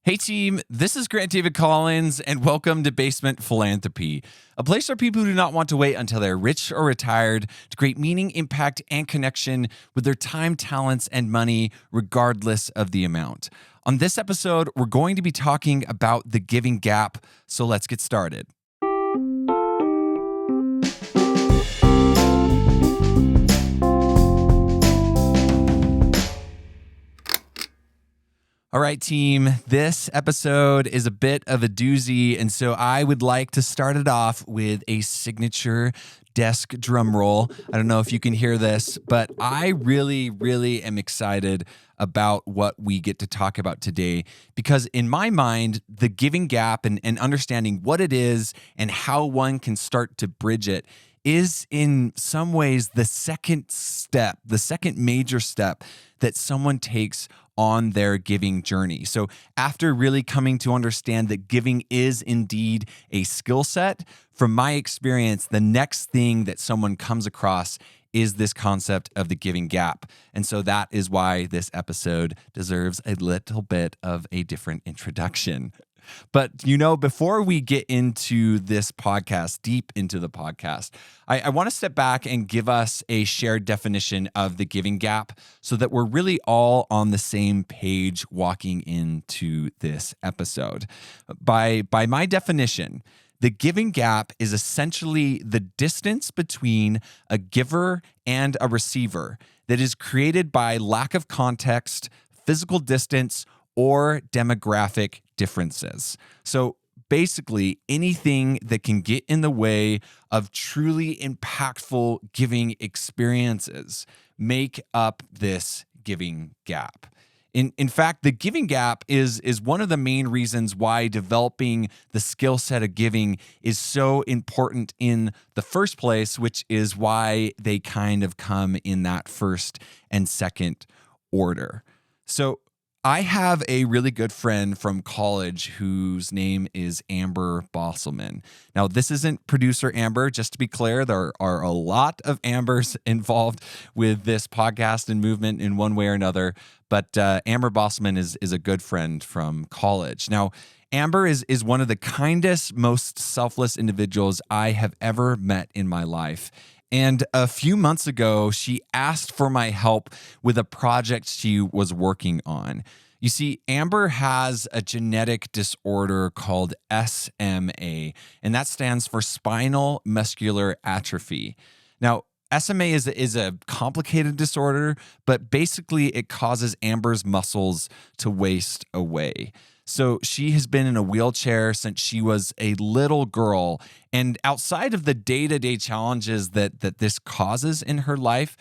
Hey team, this is Grant David Collins, and welcome to Basement Philanthropy, a place for people who do not want to wait until they're rich or retired to create meaning, impact, and connection with their time, talents, and money, regardless of the amount. On this episode, we're going to be talking about the giving gap, so let's get started. All right, team, this episode is a bit of a doozy, and so I would like to start it off with a signature desk drum roll. I don't know if you can hear this, but I really am excited about what we get to talk about today, because in my mind, the giving gap and understanding what it is and how one can start to bridge it is in some ways the second major step that someone takes on their giving journey. So after really coming to understand that giving is indeed a skill set, from my experience, the next thing that someone comes across is this concept of the giving gap. And so that is why this episode deserves a little bit of a different introduction. But, before we get into this podcast, deep into the podcast, I want to step back and give us a shared definition of the giving gap so that we're really all on the same page walking into this episode. By my definition, the giving gap is essentially the distance between a giver and a receiver that is created by lack of context, physical distance, or demographic differences. So basically, anything that can get in the way of truly impactful giving experiences make up this giving gap. In fact, the giving gap is one of the main reasons why developing the skill set of giving is so important in the first place, which is why they kind of come in that first and second order. So I have a really good friend from college whose name is Amber Bosselman. Now, this isn't producer Amber, just to be clear. There are a lot of Ambers involved with this podcast and movement in one way or another, but Amber Bosselman is a good friend from college. Now, Amber is one of the kindest, most selfless individuals I have ever met in my life. And a few months ago, she asked for my help with a project she was working on. You see, Amber has a genetic disorder called SMA, and that stands for spinal muscular atrophy. Now, SMA is a complicated disorder, but basically it causes Amber's muscles to waste away. So she has been in a wheelchair since she was a little girl. And outside of the day-to-day challenges that this causes in her life,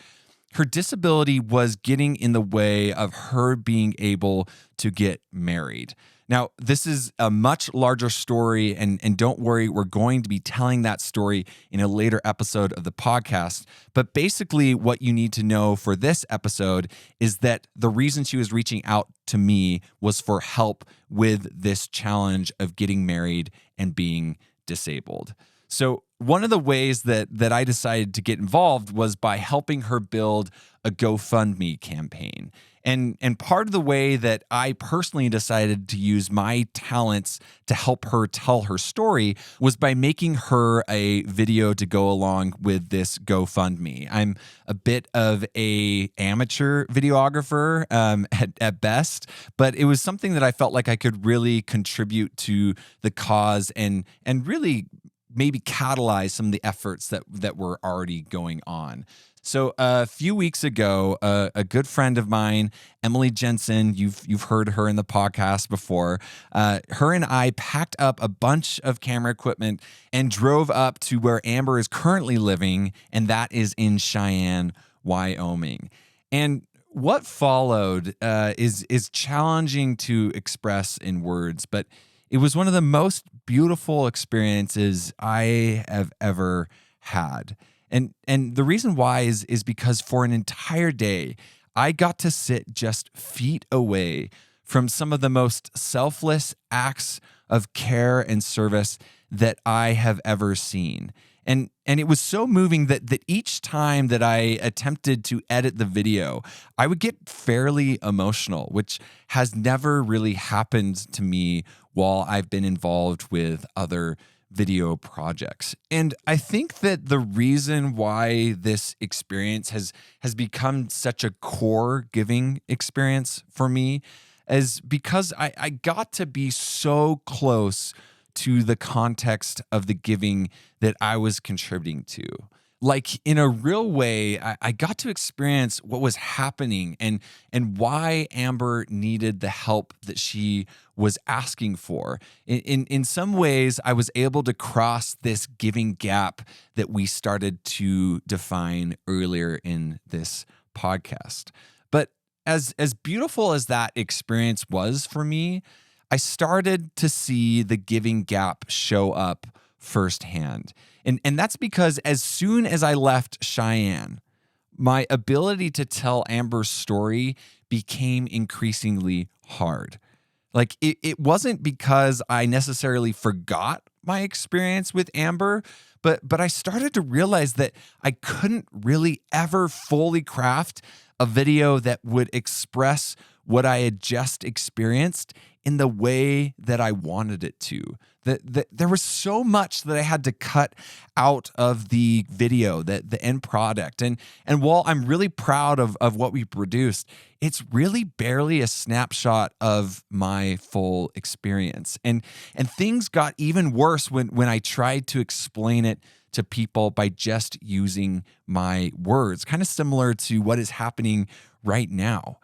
her disability was getting in the way of her being able to get married. Now, this is a much larger story, and don't worry, we're going to be telling that story in a later episode of the podcast. But basically, what you need to know for this episode is that the reason she was reaching out to me was for help with this challenge of getting married and being disabled. So one of the ways that I decided to get involved was by helping her build a GoFundMe campaign. And part of the way that I personally decided to use my talents to help her tell her story was by making her a video to go along with this GoFundMe. I'm a bit of a amateur videographer at best, but it was something that I felt like I could really contribute to the cause and really maybe catalyze some of the efforts that were already going on. So a few weeks ago, a good friend of mine, Emily Jensen, you've heard her in the podcast before, her and I packed up a bunch of camera equipment and drove up to where Amber is currently living, and that is in Cheyenne, Wyoming. And what followed is challenging to express in words, but it was one of the most beautiful experiences I have ever had. And the reason why is because for an entire day, I got to sit just feet away from some of the most selfless acts of care and service that I have ever seen. And it was so moving that each time that I attempted to edit the video, I would get fairly emotional, which has never really happened to me while I've been involved with other video projects. And I think that the reason why this experience has become such a core giving experience for me is because I got to be so close to the context of the giving that I was contributing to. Like in a real way, I got to experience what was happening and why Amber needed the help that she was asking for. In some ways, I was able to cross this giving gap that we started to define earlier in this podcast. But as beautiful as that experience was for me, I started to see the giving gap show up firsthand. And that's because as soon as I left Cheyenne, my ability to tell Amber's story became increasingly hard. Like it wasn't because I necessarily forgot my experience with Amber, but I started to realize that I couldn't really ever fully craft a video that would express what I had just experienced in the way that I wanted it to. There was so much that I had to cut out of the video, the end product. And while I'm really proud of what we produced, it's really barely a snapshot of my full experience. And things got even worse when I tried to explain it to people by just using my words, kind of similar to what is happening right now.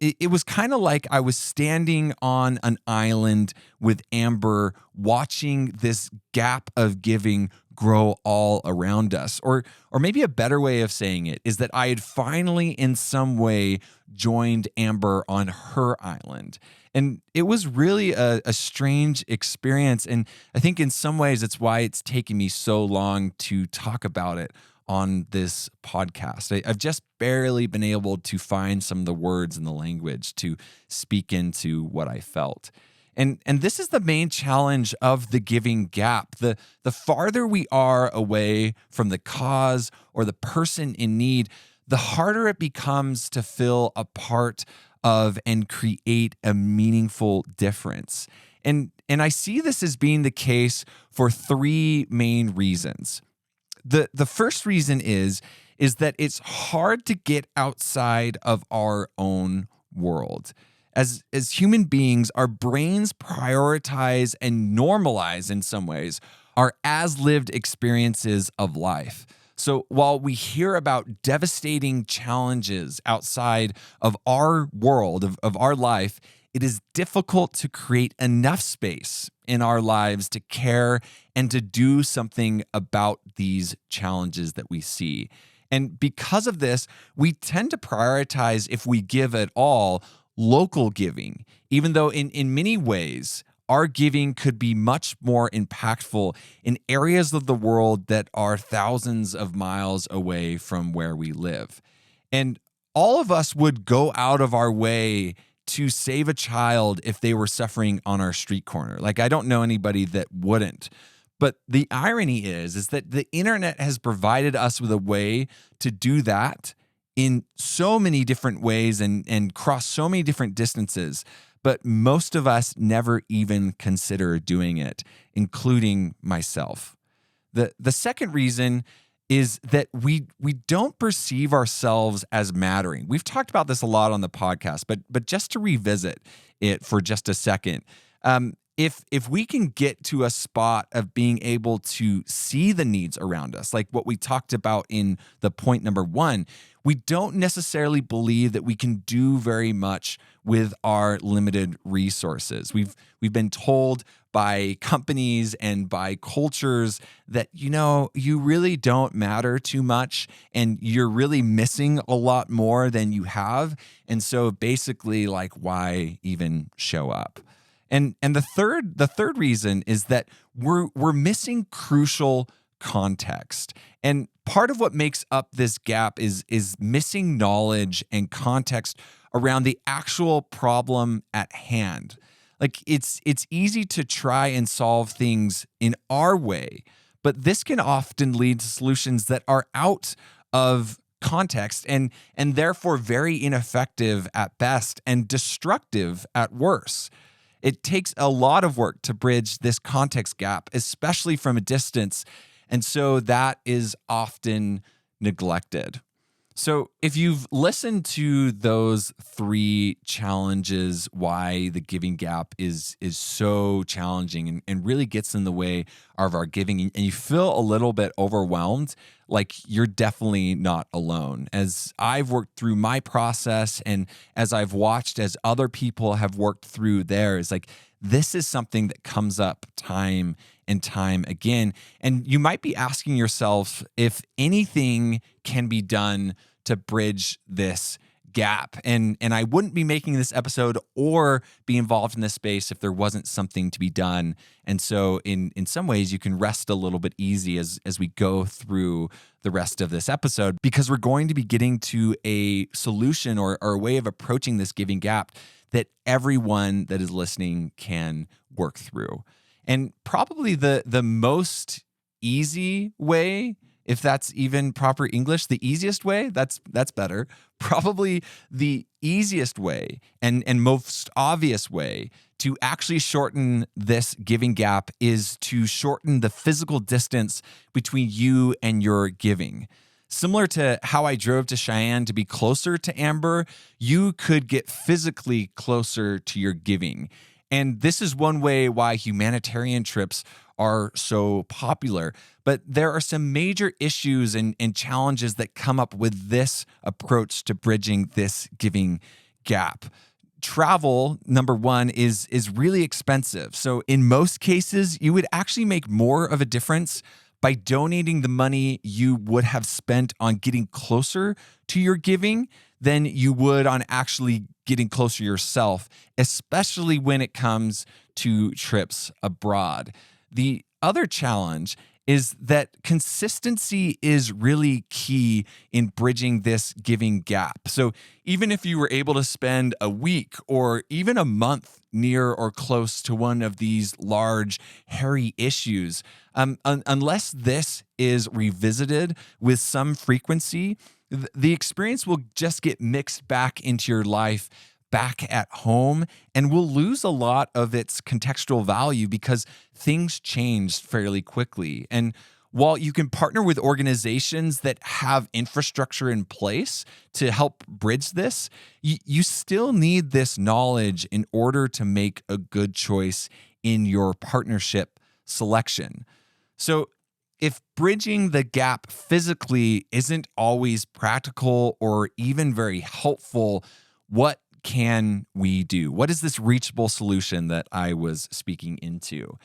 It was kind of like I was standing on an island with Amber, watching this gap of giving grow all around us. Or maybe a better way of saying it is that I had finally, in some way, joined Amber on her island. And it was really a strange experience. And I think in some ways, it's why it's taken me so long to talk about it on this podcast. I've just barely been able to find some of the words and the language to speak into what I felt. And this is the main challenge of the giving gap. The farther we are away from the cause or the person in need, the harder it becomes to feel a part of and create a meaningful difference. And I see this as being the case for three main reasons. The first reason is that it's hard to get outside of our own world. As human beings, our brains prioritize and normalize in some ways our as-lived experiences of life. So while we hear about devastating challenges outside of our world, of our life, it is difficult to create enough space in our lives to care and to do something about these challenges that we see. And because of this, we tend to prioritize, if we give at all, local giving, even though in many ways, our giving could be much more impactful in areas of the world that are thousands of miles away from where we live. And all of us would go out of our way to save a child if they were suffering on our street corner. Like, I don't know anybody that wouldn't. But the irony is that the internet has provided us with a way to do that in so many different ways and cross so many different distances. But most of us never even consider doing it, including myself. The second reason is that we don't perceive ourselves as mattering. We've talked about this a lot on the podcast, but just to revisit it for just a second, if we can get to a spot of being able to see the needs around us, like what we talked about in the point number one, we don't necessarily believe that we can do very much with our limited resources. We've been told by companies and by cultures that, you really don't matter too much and you're really missing a lot more than you have. And so basically, like, why even show up? And the third reason is that we're missing crucial context. And part of what makes up this gap is missing knowledge and context around the actual problem at hand. Like, it's easy to try and solve things in our way, But this can often lead to solutions that are out of context and therefore very ineffective at best and destructive at worst. It takes a lot of work to bridge this context gap, especially from a distance, and so that is often neglected. So if you've listened to those three challenges, why the giving gap is so challenging and really gets in the way of our giving, and you feel a little bit overwhelmed, like you're definitely not alone. As I've worked through my process and as I've watched as other people have worked through theirs, like this is something that comes up time and time again. And you might be asking yourself if anything can be done to bridge this gap. And I wouldn't be making this episode or be involved in this space if there wasn't something to be done. And so in some ways you can rest a little bit easy as we go through the rest of this episode, because we're going to be getting to a solution or a way of approaching this giving gap that everyone that is listening can work through. And probably the most easy way, if that's even proper English, the easiest way, that's better. Probably the easiest way and most obvious way to actually shorten this giving gap is to shorten the physical distance between you and your giving. Similar to how I drove to Cheyenne to be closer to Amber, you could get physically closer to your giving. And this is one way why humanitarian trips are so popular. But there are some major issues and challenges that come up with this approach to bridging this giving gap. Travel, number one, is really expensive. So in most cases, you would actually make more of a difference by donating the money you would have spent on getting closer to your giving than you would on actually getting closer yourself, especially when it comes to trips abroad. The other challenge is that consistency is really key in bridging this giving gap. So even if you were able to spend a week or even a month near or close to one of these large, hairy issues, unless this is revisited with some frequency, the experience will just get mixed back into your life back at home and will lose a lot of its contextual value because things change fairly quickly. And while you can partner with organizations that have infrastructure in place to help bridge this, you still need this knowledge in order to make a good choice in your partnership selection. So if bridging the gap physically isn't always practical or even very helpful, what can we do? What is this reachable solution that I was speaking into?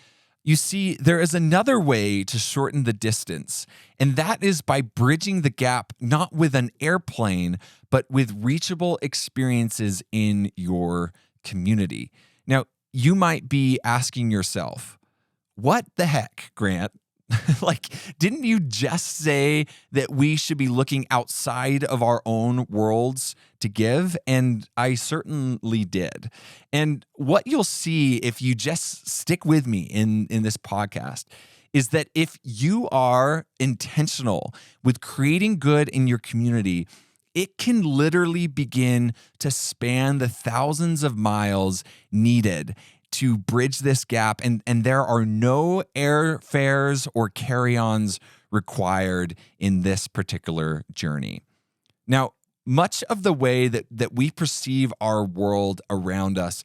You see, there is another way to shorten the distance, and that is by bridging the gap not with an airplane, but with reachable experiences in your community. Now, you might be asking yourself, what the heck, Grant? Like, didn't you just say that we should be looking outside of our own worlds to give? And I certainly did. And what you'll see if you just stick with me in this podcast is that if you are intentional with creating good in your community, it can literally begin to span the thousands of miles needed to bridge this gap, and there are no airfares or carry-ons required in this particular journey. Now, much of the way that we perceive our world around us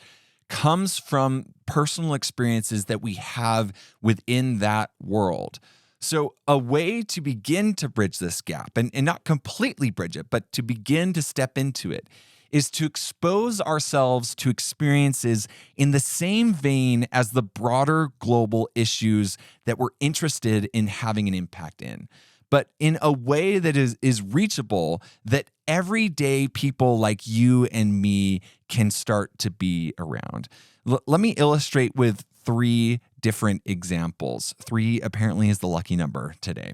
comes from personal experiences that we have within that world. So a way to begin to bridge this gap, and not completely bridge it, but to begin to step into it, is to expose ourselves to experiences in the same vein as the broader global issues that we're interested in having an impact in, but in a way that is reachable, that everyday people like you and me can start to be around. Let me illustrate with 3 different examples. 3 apparently is the lucky number today.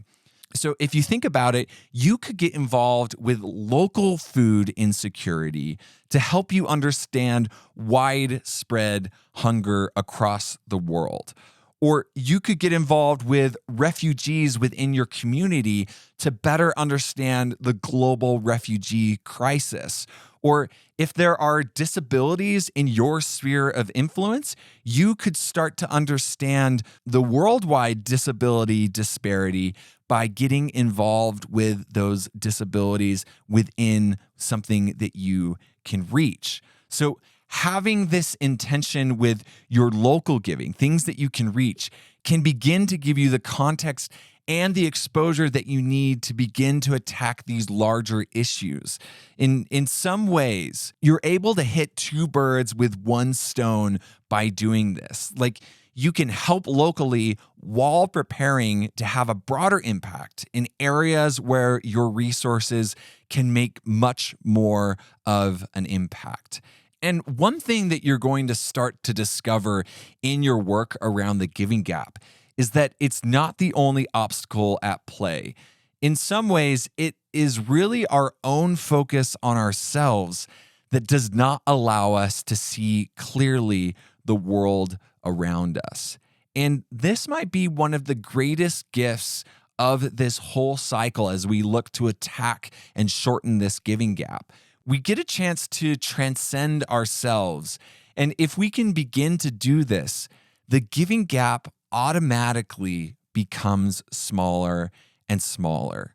So if you think about it, you could get involved with local food insecurity to help you understand widespread hunger across the world. Or you could get involved with refugees within your community to better understand the global refugee crisis. Or if there are disabilities in your sphere of influence, you could start to understand the worldwide disability disparity by getting involved with those disabilities within something that you can reach. So having this intention with your local giving, things that you can reach, can begin to give you the context and the exposure that you need to begin to attack these larger issues. In some ways, you're able to hit two birds with one stone by doing this. Like, you can help locally while preparing to have a broader impact in areas where your resources can make much more of an impact. And one thing that you're going to start to discover in your work around the giving gap is that it's not the only obstacle at play. In some ways, it is really our own focus on ourselves that does not allow us to see clearly the world around us. And this might be one of the greatest gifts of this whole cycle as we look to attack and shorten this giving gap. We get a chance to transcend ourselves. And if we can begin to do this, the giving gap automatically becomes smaller and smaller.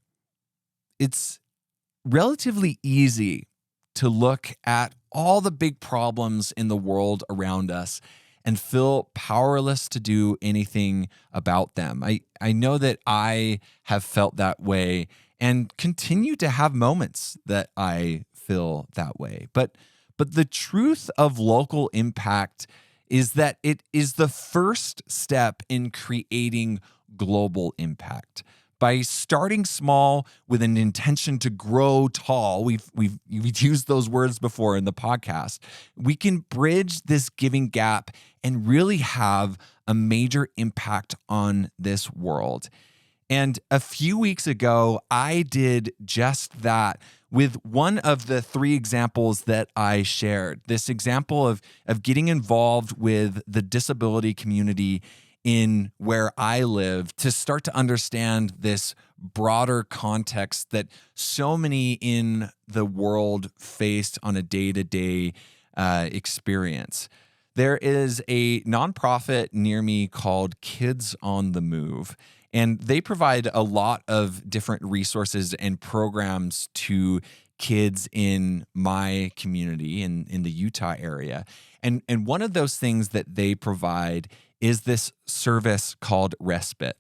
It's relatively easy to look at all the big problems in the world around us and feel powerless to do anything about them. I know that I have felt that way and continue to have moments that I feel that way. But the truth of local impact is that it is the first step in creating global impact. By starting small with an intention to grow tall, we've used those words before in the podcast, we can bridge this giving gap and really have a major impact on this world. And a few weeks ago, I did just that with one of the three examples that I shared. This example of getting involved with the disability community in where I live to start to understand this broader context that so many in the world faced on a day-to-day experience. There is a nonprofit near me called Kids on the Move, and they provide a lot of different resources and programs to kids in my community in the Utah area. And one of those things that they provide is this service called Respite.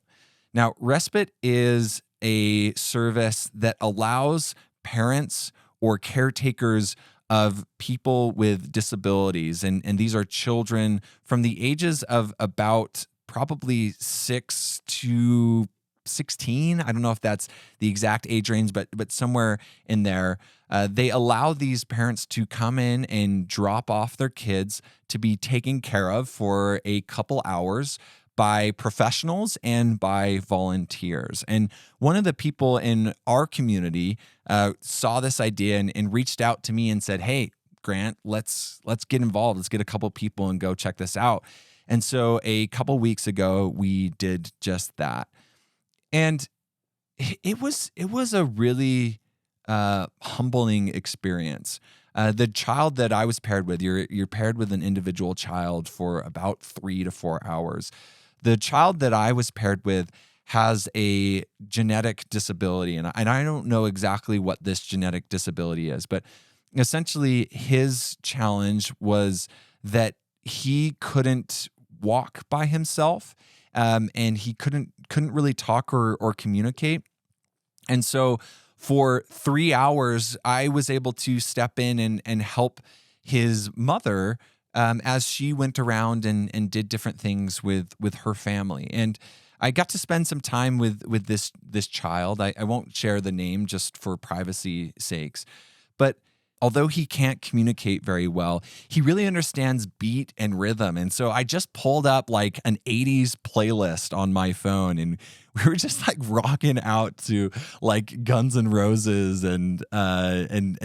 Now, Respite is a service that allows parents or caretakers of people with disabilities, and these are children from the ages of about probably 6 to 16. I don't know if that's the exact age range, but somewhere in there. They allow these parents to come in and drop off their kids to be taken care of for a couple hours by professionals and by volunteers. And one of the people in our community saw this idea and reached out to me and said, "Hey, Grant, let's get involved. Let's get a couple people and go check this out." And so a couple weeks ago, we did just that. And it was a really humbling experience. The child that I was paired with, you're paired with an individual child for about 3 to 4 hours. The child that I was paired with has a genetic disability, and I don't know exactly what this genetic disability is, but essentially his challenge was that he couldn't walk by himself, and he couldn't really talk or communicate. And so for 3 hours, I was able to step in and help his mother as she went around and did different things with her family. And I got to spend some time with this child. I won't share the name just for privacy sakes, but although he can't communicate very well, he really understands beat and rhythm. And so I just pulled up like an 80s playlist on my phone, and we were just like rocking out to like Guns N' Roses and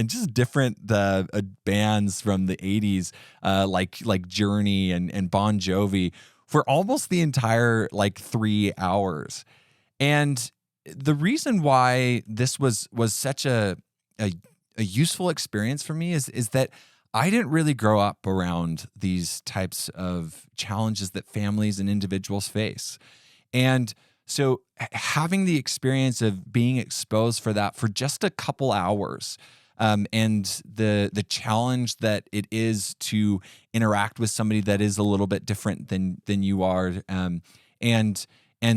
just different bands from the 80s, like Journey and Bon Jovi, for almost the entire 3 hours. And the reason why this was such a useful experience for me is that I didn't really grow up around these types of challenges that families and individuals face. And so having the experience of being exposed for that for just a couple hours, and the challenge that it is to interact with somebody that is a little bit different than you are, and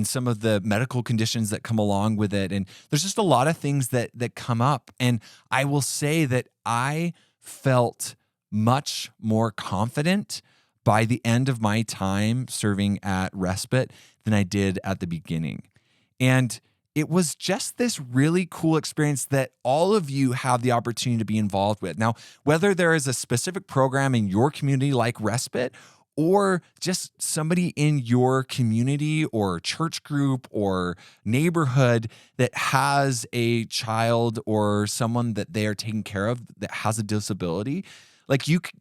some of the medical conditions that come along with it, and there's just a lot of things that come up. And I will say that I felt much more confident by the end of my time serving at Respite than I did at the beginning. And it was just this really cool experience that all of you have the opportunity to be involved with. Now, whether there is a specific program in your community like Respite, or just somebody in your community or church group or neighborhood that has a child or someone that they are taking care of that has a disability,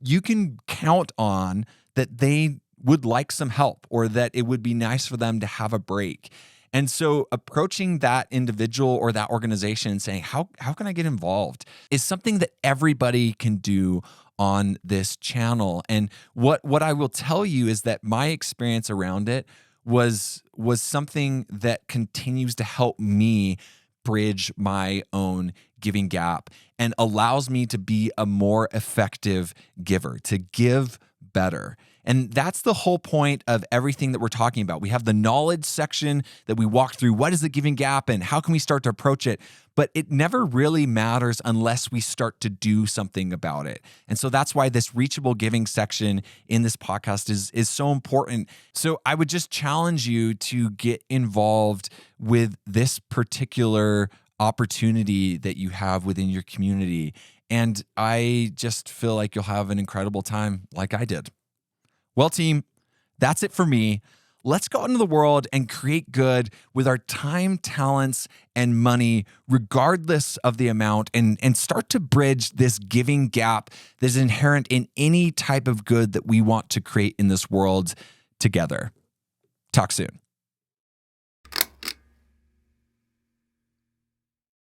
you can count on that they would like some help, or that it would be nice for them to have a break. And so approaching that individual or that organization and saying, how can I get involved, is something that everybody can do on this channel. And what I will tell you is that my experience around it was something that continues to help me bridge my own giving gap and allows me to be a more effective giver, to give better. And that's the whole point of everything that we're talking about. We have the knowledge section that we walk through. What is the giving gap and how can we start to approach it? But it never really matters unless we start to do something about it. And so that's why this reachable giving section in this podcast is so important. So I would just challenge you to get involved with this particular opportunity that you have within your community. And I just feel like you'll have an incredible time like I did. Well, team, that's it for me. Let's go out into the world and create good with our time, talents, and money, regardless of the amount, and start to bridge this giving gap that is inherent in any type of good that we want to create in this world together. Talk soon.